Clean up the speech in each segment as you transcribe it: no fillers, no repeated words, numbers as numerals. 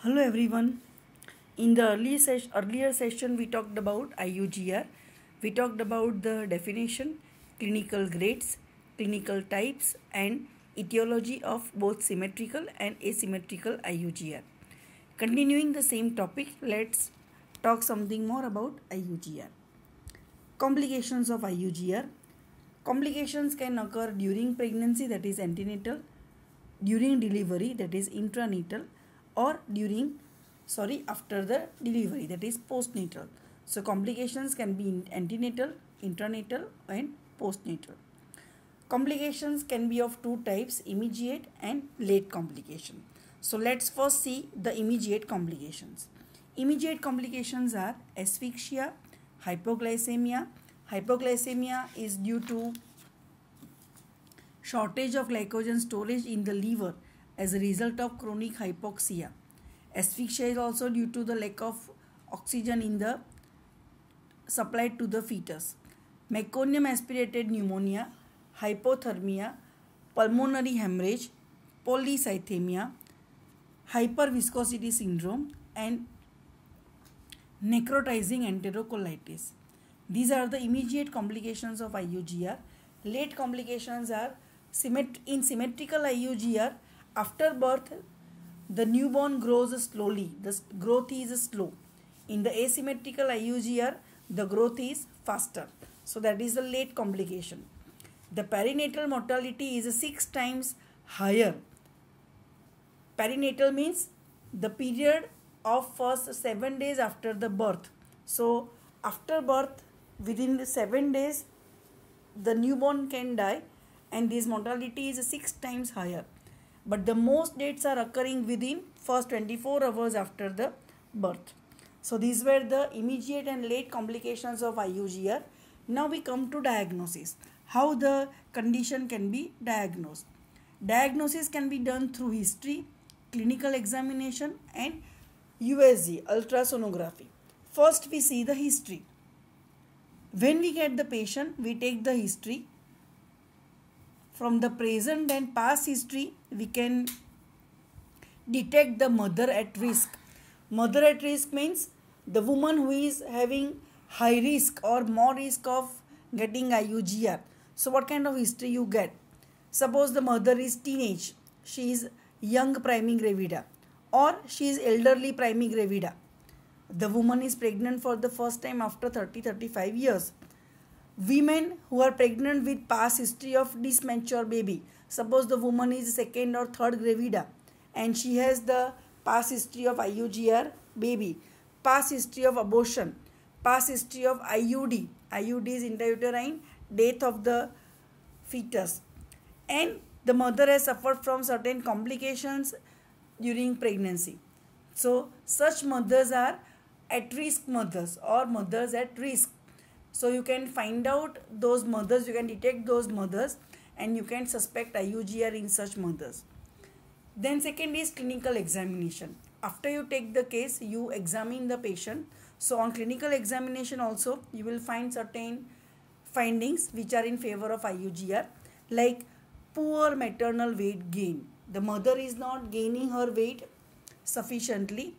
Hello everyone. In the earlier session, we talked about IUGR. We talked about the definition, clinical grades, clinical types, and etiology of both symmetrical and asymmetrical IUGR. Continuing the same topic, let's talk something more about IUGR. Complications of IUGR. Complications can occur during pregnancy, that is antenatal, during delivery, that is intranatal, or after the delivery, that is postnatal. So complications can be antenatal, intranatal, and postnatal. Complications can be of two types, immediate and late complication. So let's first see the immediate complications. Immediate complications are asphyxia, hypoglycemia. Hypoglycemia is due to shortage of glycogen storage in the liver as a result of chronic hypoxia. Asphyxia is also due to the lack of oxygen in the supplied to the fetus. Meconium aspirated pneumonia, hypothermia, pulmonary hemorrhage, polycythemia, hyperviscosity syndrome, and necrotizing enterocolitis. These are the immediate complications of IUGR. Late complications are in symmetrical IUGR. After birth, the newborn grows slowly. The growth is slow. In the asymmetrical IUGR, the growth is faster. So that is the late complication. The perinatal mortality is 6 times higher. Perinatal means the period of first 7 days after the birth. So after birth, within the 7 days, the newborn can die, and this mortality is 6 times higher. But the most deaths are occurring within first 24 hours after the birth. So these were the immediate and late complications of IUGR. Now we come to diagnosis. How the condition can be diagnosed. Diagnosis can be done through history, clinical examination, and USG, ultrasonography. First we see the history. When we get the patient, we take the history. From the present and past history, we can detect the mother at risk. Mother at risk means the woman who is having high risk or more risk of getting IUGR. So what kind of history you get? Suppose the mother is teenage, she is young primigravida, or she is elderly primigravida. The woman is pregnant for the first time after 30-35 years. Women who are pregnant with past history of dysmature baby. Suppose the woman is second or third gravida and she has the past history of IUGR baby, past history of abortion, past history of IUD. IUD is intrauterine death of the fetus. And the mother has suffered from certain complications during pregnancy. So such mothers are at-risk mothers or mothers at risk. So you can find out those mothers, you can detect those mothers, and you can suspect IUGR in such mothers. Then second is clinical examination. After you take the case, you examine the patient. So on clinical examination also, you will find certain findings which are in favor of IUGR, like poor maternal weight gain. The mother is not gaining her weight sufficiently.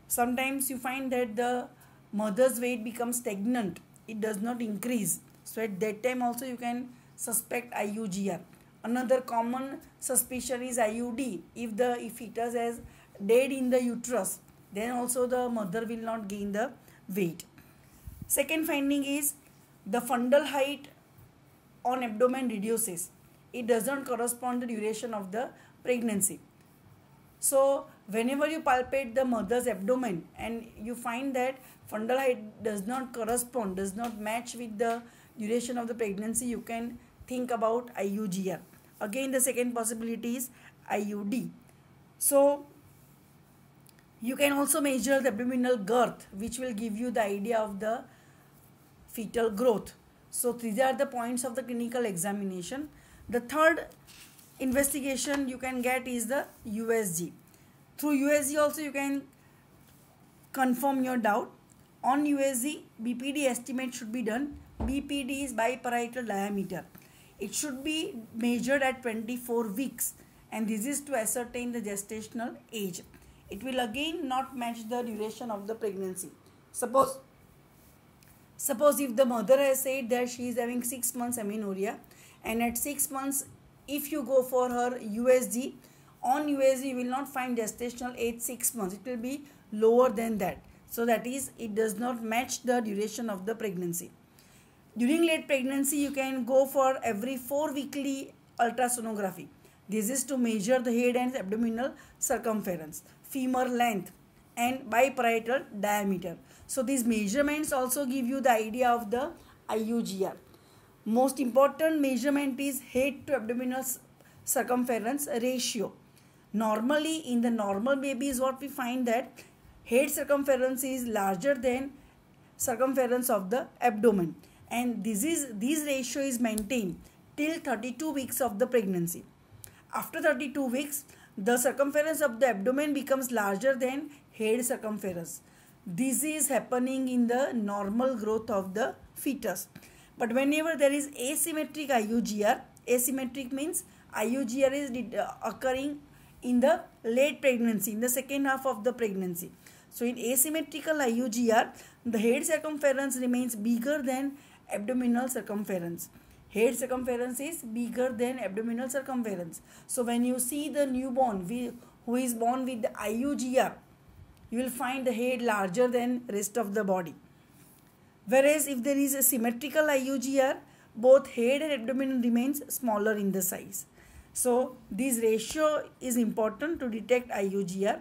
Sometimes you find that the mother's weight becomes stagnant. It does not increase. So at that time also you can suspect IUGR. Another common suspicion is IUD. If the fetus has dead in the uterus, then also the mother will not gain the weight. Second finding is the fundal height on abdomen reduces. It does not correspond to the duration of the pregnancy. So whenever you palpate the mother's abdomen and you find that fundal height does not correspond, does not match with the duration of the pregnancy, you can think about IUGR. Again, the second possibility is IUD. So you can also measure the abdominal girth, which will give you the idea of the fetal growth. So these are the points of the clinical examination. The third investigation you can get is the USG. Through USG also you can confirm your doubt. On USG, BPD estimate should be done. BPD is biparietal diameter. It should be measured at 24 weeks, and this is to ascertain the gestational age. it will again not match the duration of the pregnancy. Suppose if the mother has said that she is having 6 months amenorrhea, and at 6 months if you go for her USG, on USG you will not find gestational age 6 months, it will be lower than that. So that is, it does not match the duration of the pregnancy. During late pregnancy, you can go for every 4 weekly ultrasonography. This is to measure the head and abdominal circumference, femur length and biparietal diameter. So these measurements also give you the idea of the IUGR. Most important measurement is head to abdominal circumference ratio. Normally in the normal babies, what we find that head circumference is larger than circumference of the abdomen, and this ratio is maintained till 32 weeks of the pregnancy. After 32 weeks, the circumference of the abdomen becomes larger than head circumference. This is happening in the normal growth of the fetus. But whenever there is asymmetric IUGR, asymmetric means IUGR is occurring in the late pregnancy, in the second half of the pregnancy. So in asymmetrical IUGR, the head circumference remains bigger than abdominal circumference. Head circumference is bigger than abdominal circumference. So when you see the newborn who is born with the IUGR, you will find the head larger than rest of the body. Whereas if there is a symmetrical IUGR, both head and abdomen remains smaller in the size. So this ratio is important to detect IUGR.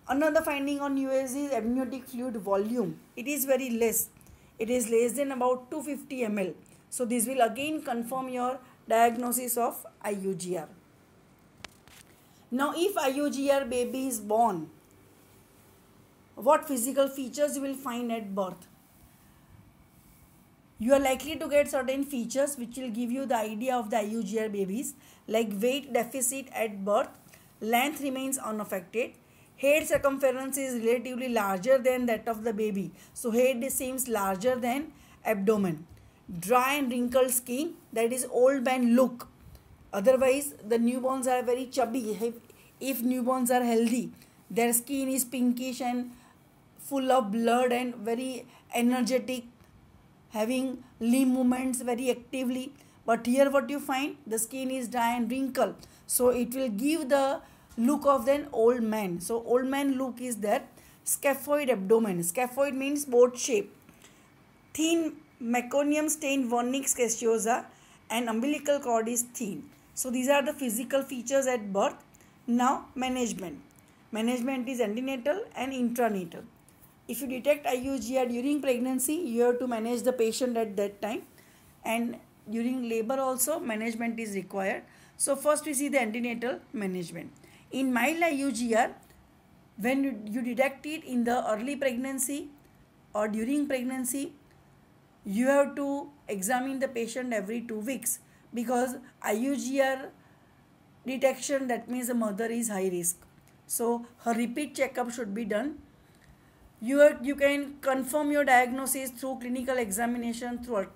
Another finding on USG is amniotic fluid volume. It is very less. It is less than about 250 ml. So this will again confirm your diagnosis of IUGR. Now if IUGR baby is born, what physical features you will find at birth? You are likely to get certain features which will give you the idea of the IUGR babies, like weight deficit at birth, length remains unaffected, head circumference is relatively larger than that of the baby. So head seems larger than abdomen. Dry and wrinkled skin, that is old man look. Otherwise the newborns are very chubby. If newborns are healthy, their skin is pinkish and full of blood and very energetic, having limb movements very actively. But here what you find, the skin is dry and wrinkled. So it will give the look of an old man. So old man look is there. Scaphoid abdomen. Scaphoid means boat shape. Thin meconium stained vernix caseosa and umbilical cord is thin. So these are the physical features at birth. Now management. Management is antenatal and intranatal. If you detect IUGR during pregnancy, you have to manage the patient at that time, and during labor also management is required. So first we see the antenatal management. In mild IUGR, when you detect it in the early pregnancy or during pregnancy, you have to examine the patient every 2 weeks, because IUGR detection, that means the mother is high risk. So her repeat checkup should be done. You can confirm your diagnosis through clinical examination, through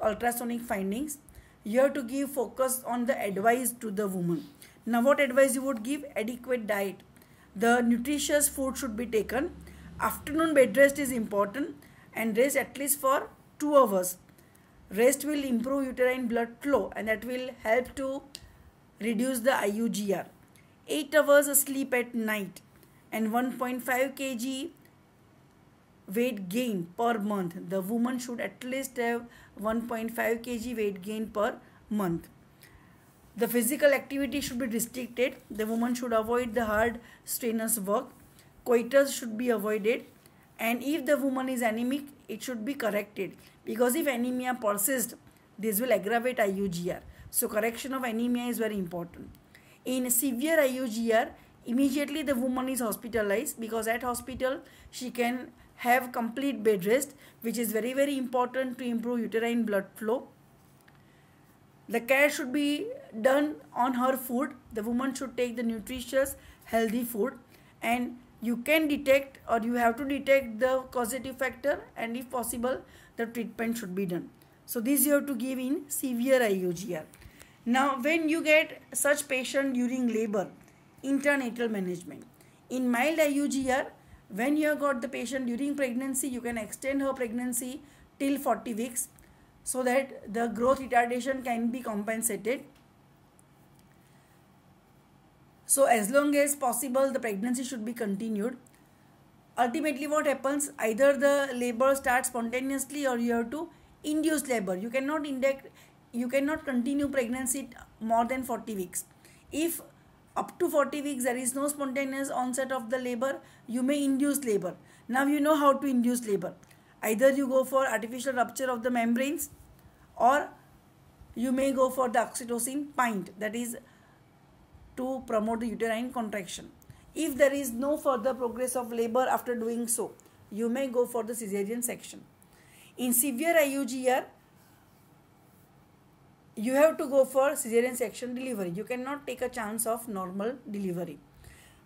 ultrasonic findings. You have to give focus on the advice to the woman. Now what advice you would give? Adequate diet. The nutritious food should be taken. Afternoon bed rest is important, and rest at least for 2 hours. Rest will improve uterine blood flow, and that will help to reduce the IUGR. 8 hours sleep at night and 1.5 kg weight gain per month. The woman should at least have 1.5 kg weight gain per month. The physical activity should be restricted. The woman should avoid the hard strenuous work. Coitus should be avoided. And if the woman is anemic, it should be corrected, because if anemia persists, this will aggravate IUGR. So correction of anemia is very important. In severe IUGR, immediately the woman is hospitalized, because at hospital she can have complete bed rest, which is very, very important to improve uterine blood flow. The care should be done on her food. The woman should take the nutritious, healthy food, and you can detect, or you have to detect, the causative factor, and if possible the treatment should be done. So this you have to give in severe IUGR. Now when you get such patient during labor, intranatal management. In mild IUGR, when you have got the patient during pregnancy, you can extend her pregnancy till 40 weeks so that the growth retardation can be compensated. So as long as possible, the pregnancy should be continued. Ultimately what happens, either the labor starts spontaneously or you have to induce labor. You cannot continue pregnancy more than 40 weeks. If up to 40 weeks there is no spontaneous onset of the labor, you may induce labor. Now you know how to induce labor. Either you go for artificial rupture of the membranes, or you may go for the oxytocin pint, that is to promote the uterine contraction. If there is no further progress of labor after doing so, you may go for the cesarean section. In severe IUGR, you have to go for cesarean section delivery. You cannot take a chance of normal delivery.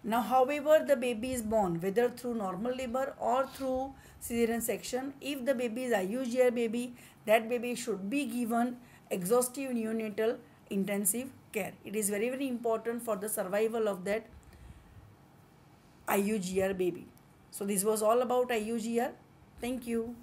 Now, however the baby is born, whether through normal labor or through cesarean section, if the baby is IUGR baby, that baby should be given exhaustive neonatal intensive care. It is very, very important for the survival of that IUGR baby. So this was all about IUGR. Thank you.